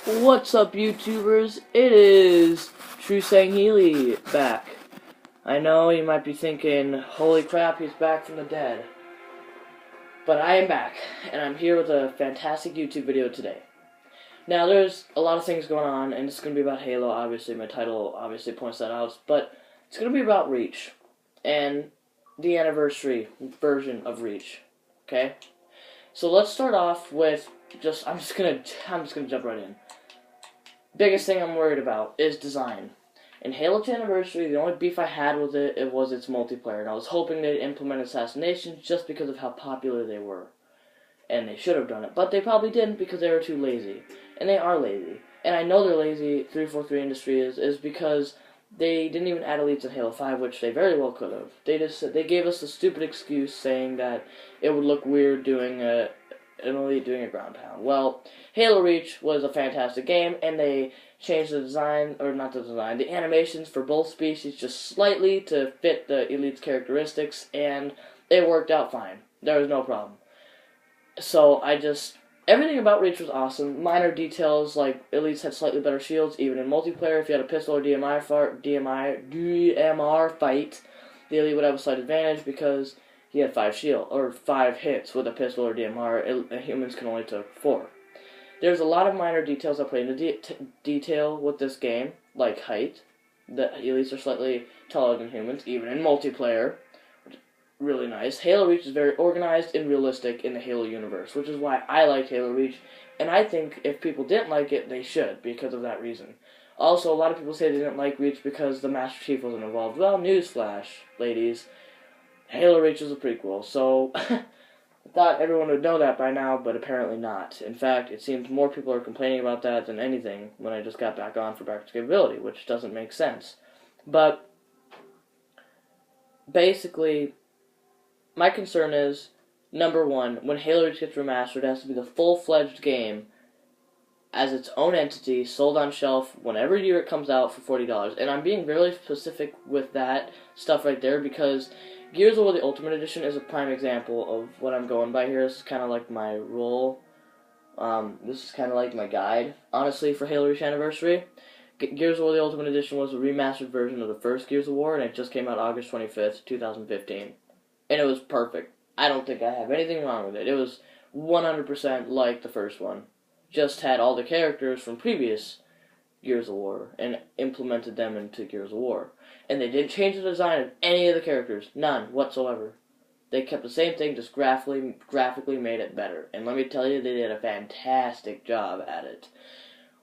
What's up, YouTubers? It is True Sangheili back. I know you might be thinking, holy crap, he's back from the dead. But I am back, and I'm here with a fantastic YouTube video today. Now, there's a lot of things going on, and it's going to be about Halo, obviously. My title obviously points that out. But it's going to be about Reach, and the anniversary version of Reach. Okay? So let's start off with I'm just gonna jump right in. Biggest thing I'm worried about is design. In Halo 2 Anniversary, the only beef I had with it was its multiplayer, and I was hoping they'd implement assassinations just because of how popular they were. And they should have done it, but they probably didn't because they were too lazy. And they are lazy. And I know they're lazy, 343 Industry is because they didn't even add elites in Halo 5, which they very well could have. They gave us the stupid excuse saying that it would look weird doing an elite doing a ground pound. Well, Halo Reach was a fantastic game, and they changed the design, or not the design, the animations for both species just slightly to fit the elite's characteristics, and it worked out fine. There was no problem. So everything about Reach was awesome. Minor details like elites had slightly better shields, even in multiplayer. If you had a pistol or DMR fight, the elite would have a slight advantage because he had 5 hits with a pistol or DMR. Humans can only take 4. There's a lot of minor details that play into detail with this game, like height. The elites are slightly taller than humans, even in multiplayer. Really nice. Halo Reach is very organized and realistic in the Halo universe, which is why I like Halo Reach, and I think if people didn't like it, they should, because of that reason. Also, a lot of people say they didn't like Reach because the Master Chief wasn't involved. Well, newsflash, ladies. Halo Reach is a prequel, so I thought everyone would know that by now, but apparently not. In fact, it seems more people are complaining about that than anything when I just got back on for backwards capability, which doesn't make sense. But basically, my concern is, number one, when Halo Reach gets remastered, it has to be the full-fledged game as its own entity, sold on shelf whenever year it comes out for $40. And I'm being really specific with that stuff right there because Gears of War the Ultimate Edition is a prime example of what I'm going by here. This is kind of like my role. This is kind of like my guide, honestly, for Halo Reach Anniversary. Gears of War the Ultimate Edition was a remastered version of the first Gears of War, and it just came out August 25th, 2015. And it was perfect. I don't think I have anything wrong with it. It was 100% like the first one. Just had all the characters from previous Gears of War and implemented them into Gears of War. And they didn't change the design of any of the characters. None whatsoever. They kept the same thing, just graphically made it better. And let me tell you, they did a fantastic job at it.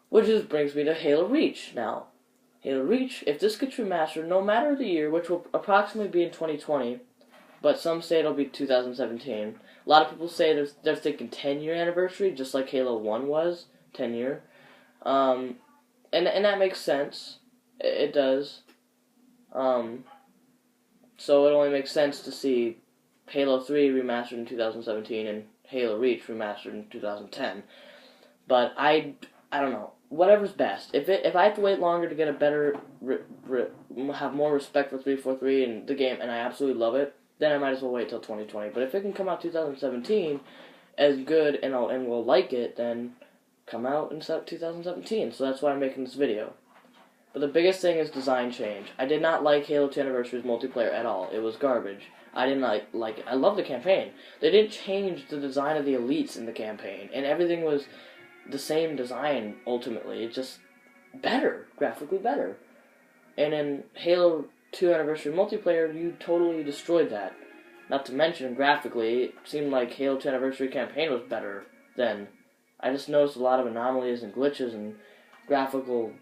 Which just brings me to Halo Reach now. Halo Reach, if this gets remastered, no matter the year, which will approximately be in 2020, but some say it'll be 2017. A lot of people say they're thinking 10-year anniversary, just like Halo 1 was, 10-year. And that makes sense. It does. So it only makes sense to see Halo 3 remastered in 2017 and Halo Reach remastered in 2010. But I don't know. Whatever's best. If I have to wait longer to get a better, have more respect for 343 and the game, and I absolutely love it, then I might as well wait till 2020. But if it can come out 2017 as good and we'll like it, then come out in 2017. So that's why I'm making this video. But the biggest thing is design change. I did not like Halo 2 Anniversary's multiplayer at all. It was garbage. I didn't like it. I love the campaign. They didn't change the design of the elites in the campaign, and everything was the same design ultimately. It's just better, graphically better. And in Halo 2 Anniversary multiplayer, you totally destroyed that. Not to mention, graphically, it seemed like Halo 2 Anniversary campaign was better then. I just noticed a lot of anomalies and glitches and graphical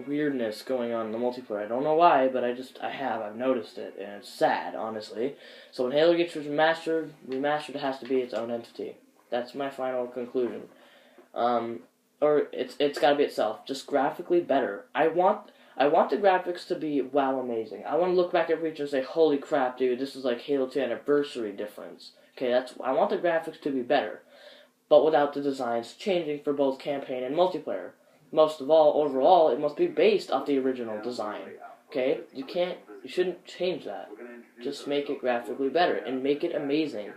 weirdness going on in the multiplayer. I don't know why, but I've noticed it, and it's sad, honestly. So when Halo gets remastered has to be its own entity. That's my final conclusion. Or it's gotta be itself, just graphically better. I want the graphics to be wow amazing. I want to look back at Reach and say, holy crap, dude, this is like Halo 2 Anniversary difference. Okay, I want the graphics to be better, but without the designs changing for both campaign and multiplayer. Most of all, overall, it must be based off the original design. Okay, you shouldn't change that. Just make it graphically better and make it amazing.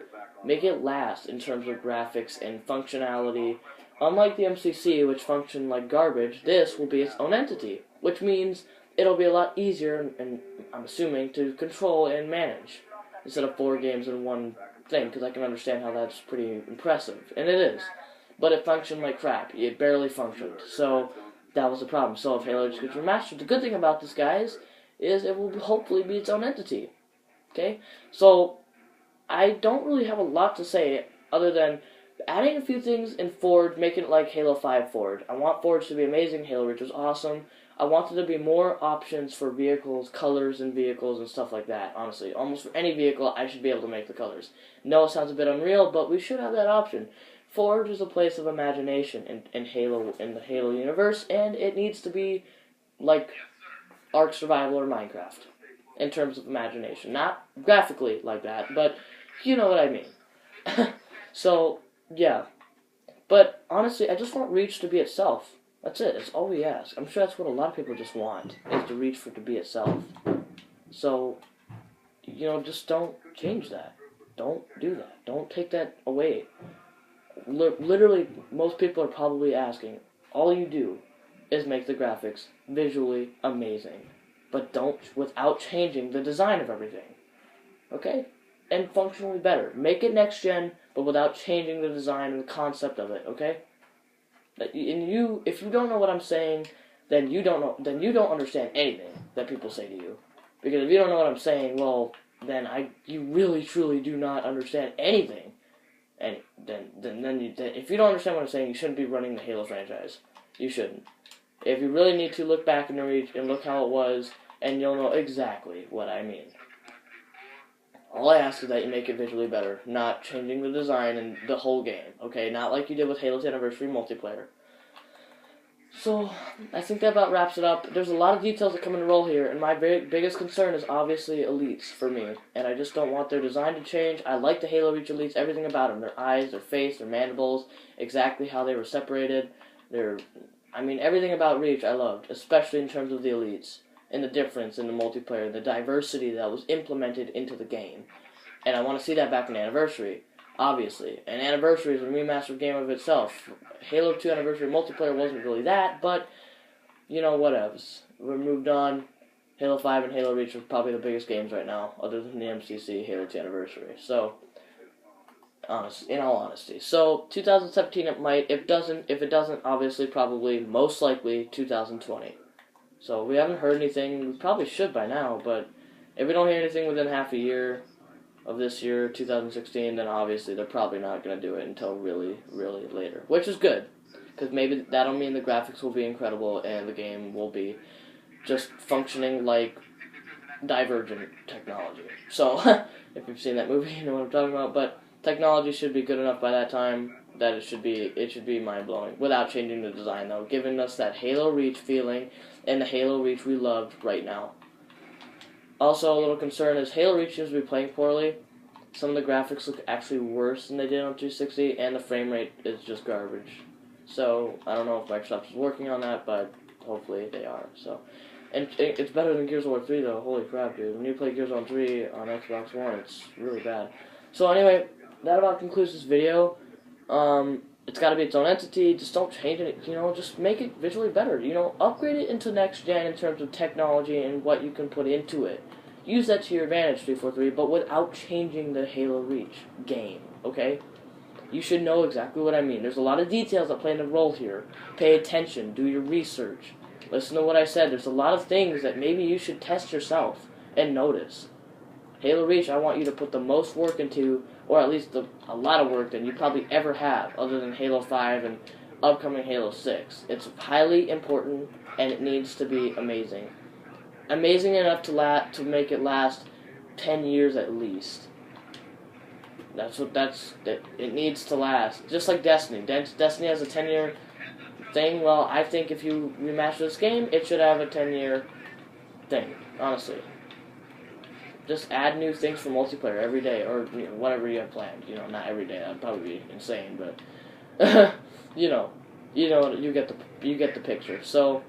Make it last in terms of graphics and functionality, unlike the MCC, which functioned like garbage, this will be its own entity, which means it'll be a lot easier, and I'm assuming, to control and manage, instead of 4 games in one thing, because I can understand how that's pretty impressive, and it is. But it functioned like crap. It barely functioned. So that was the problem. So if Halo just gets remastered, the good thing about this, guys, is it will hopefully be its own entity. Okay? So I don't really have a lot to say other than adding a few things in Forge, making it like Halo 5 Forge. I want Forge to be amazing. Halo Reach was awesome. I want there to be more options for vehicles, colors in vehicles, and stuff like that, honestly. Almost for any vehicle, I should be able to make the colors. No, it sounds a bit unreal, but we should have that option. Forge is a place of imagination in the Halo universe, and it needs to be like Ark Survival or Minecraft in terms of imagination. Not graphically like that, but you know what I mean. So, yeah. But honestly, I just want Reach to be itself. That's it. That's all we ask. I'm sure that's what a lot of people just want, is to Reach for it to be itself. So, just don't change that. Don't do that. Don't take that away. Literally, most people are probably asking, all you do is make the graphics visually amazing, but don't, without changing the design of everything. Okay? And functionally better. Make it next gen, but without changing the design and the concept of it, okay? And if you don't know what I'm saying, then you don't understand anything that people say to you. Because if you don't know what I'm saying, well, then you really truly do not understand anything. And if you don't understand what I'm saying, you shouldn't be running the Halo franchise. You shouldn't. If you really need to, look back in the Reach and look how it was, and you'll know exactly what I mean. All I ask is that you make it visually better, not changing the design and the whole game, okay? Not like you did with Halo's Anniversary multiplayer. So, I think that about wraps it up. There's a lot of details that come in role here, and my biggest concern is obviously elites for me. And I just don't want their design to change. I like the Halo Reach elites, everything about them. Their eyes, their face, their mandibles, exactly how they were separated. Everything about Reach I loved, especially in terms of the elites, and the difference in the multiplayer, the diversity that was implemented into the game. And I want to see that back in Anniversary. Obviously. And Anniversary is a remastered game of itself. Halo 2 Anniversary multiplayer wasn't really that, but, whatevs. We're moved on. Halo 5 and Halo Reach are probably the biggest games right now, other than the MCC Halo 2 Anniversary. So, in all honesty. So, 2017 it might. If it doesn't, obviously, probably, most likely, 2020. So, we haven't heard anything. We probably should by now, but if we don't hear anything within half a year of this year, 2016, then obviously they're probably not going to do it until really, really later. Which is good, because maybe that'll mean the graphics will be incredible and the game will be just functioning like Divergent technology. So, if you've seen that movie, you know what I'm talking about. But technology should be good enough by that time that it should be mind-blowing, without changing the design, though, giving us that Halo Reach feeling and the Halo Reach we loved right now. Also, a little concern is Halo Reach seems to be playing poorly. Some of the graphics look actually worse than they did on 360, and the frame rate is just garbage. So, I don't know if Microsoft is working on that, but hopefully they are. So, and it's better than Gears of War 3, though. Holy crap, dude. When you play Gears of War 3 on Xbox One, it's really bad. So, anyway, that about concludes this video. It's got to be its own entity. Just don't change it. Just make it visually better. Upgrade it into next gen in terms of technology and what you can put into it. Use that to your advantage, 343, but without changing the Halo Reach game, okay? You should know exactly what I mean. There's a lot of details that play a role here. Pay attention. Do your research. Listen to what I said. There's a lot of things that maybe you should test yourself and notice. Halo Reach, I want you to put the most work into, or at least a lot of work than you probably ever have, other than Halo 5 and upcoming Halo 6. It's highly important, and it needs to be amazing. Amazing enough to make it last 10 years at least. It needs to last. Just like Destiny. Destiny has a 10-year thing. Well, I think if you remaster this game, it should have a 10-year thing, honestly. Just add new things for multiplayer every day, or whatever you have planned. Not every day. That'd probably be insane, but you get the picture. So,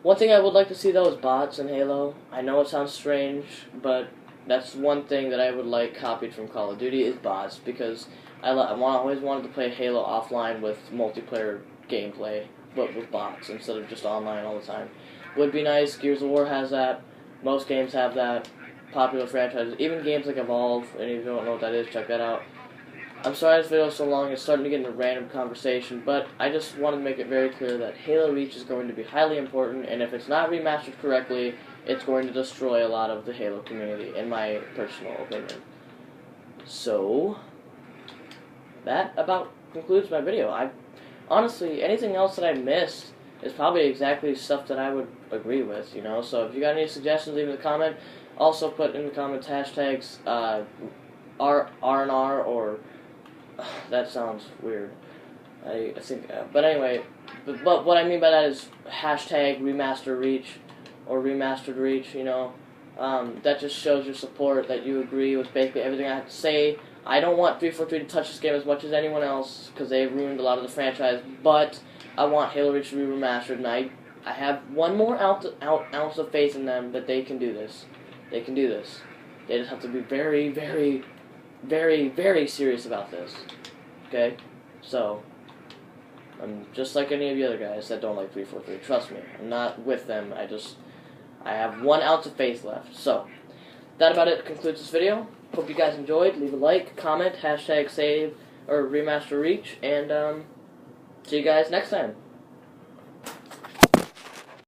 one thing I would like to see though is bots in Halo. I know it sounds strange, but that's one thing that I would like copied from Call of Duty is bots, because always wanted to play Halo offline with multiplayer gameplay, but with bots instead of just online all the time. Would be nice. Gears of War has that. Most games have that. Popular franchises, even games like Evolve, and if you don't know what that is, check that out. I'm sorry this video is so long, it's starting to get into a random conversation, but I just want to make it very clear that Halo Reach is going to be highly important, and if it's not remastered correctly, it's going to destroy a lot of the Halo community, in my personal opinion. So, that about concludes my video. Honestly, anything else that I missed is probably exactly stuff that I would agree with, you know? So if you got any suggestions, leave in the comment. Also put in the comments hashtags R&R or... that sounds weird. I think... but anyway, but what I mean by that is hashtag remaster reach or remastered reach, you know? That just shows your support, that you agree with basically everything I have to say. I don't want 343 to touch this game as much as anyone else, because they've ruined a lot of the franchise, but I want Halo Reach to be remastered, and I have one more ounce of faith in them that they can do this. They can do this. They just have to be very, very, very, very serious about this. Okay? So, I'm just like any of the other guys that don't like 343. Trust me, I'm not with them. I have 1 ounce of faith left. So, that about it concludes this video. Hope you guys enjoyed. Leave a like, comment, hashtag save, or remaster reach, and see you guys next time.